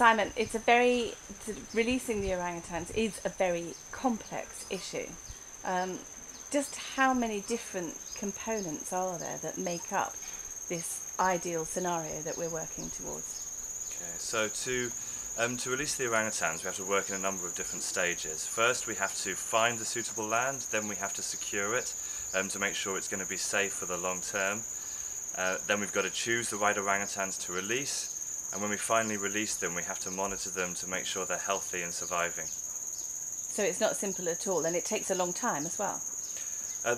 Simon, releasing the orangutans is a very complex issue. Um, just how many different components are there that make up this ideal scenario that we're working towards? Okay, so to release the orangutans, we have to work in a number of different stages. First, we have to find the suitable land, then we have to secure it to make sure it's going to be safe for the long term. Then we've got to choose the right orangutans to release, and when we finally release them, we have to monitor them to make sure they're healthy and surviving. So it's not simple at all, and it takes a long time as well.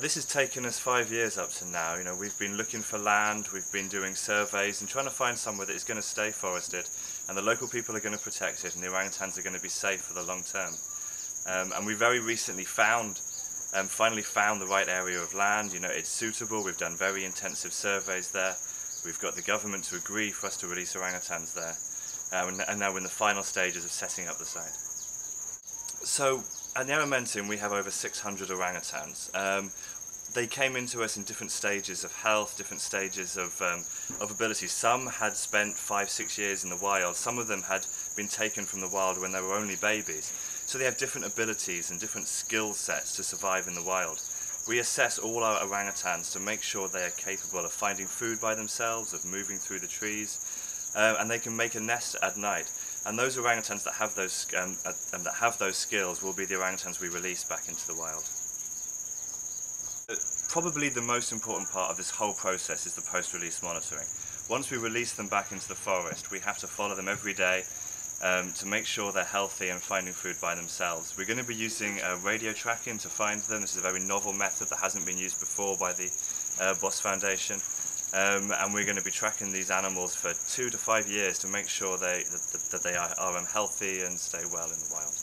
This has taken us 5 years up to now. You know, we've been looking for land, we've been doing surveys and trying to find somewhere that is going to stay forested, and the local people are going to protect it, and the orangutans are going to be safe for the long term. And we very recently finally found the right area of land. You know, it's suitable. We've done very intensive surveys there. We've got the government to agree for us to release orangutans there, and now we're in the final stages of setting up the site. So at the Orangutan we have over 600 orangutans. They came into us in different stages of health, different stages of ability. Some had spent 5-6 years in the wild. Some of them had been taken from the wild when they were only babies. So they have different abilities and different skill sets to survive in the wild. We assess all our orangutans to make sure they are capable of finding food by themselves, of moving through the trees, and they can make a nest at night. And those orangutans that have those skills will be the orangutans we release back into the wild. Probably the most important part of this whole process is the post-release monitoring. Once we release them back into the forest, we have to follow them every day to make sure they're healthy and finding food by themselves. We're going to be using radio tracking to find them. This is a very novel method that hasn't been used before by the Boss Foundation. And we're going to be tracking these animals for 2 to 5 years to make sure that they are healthy and stay well in the wild.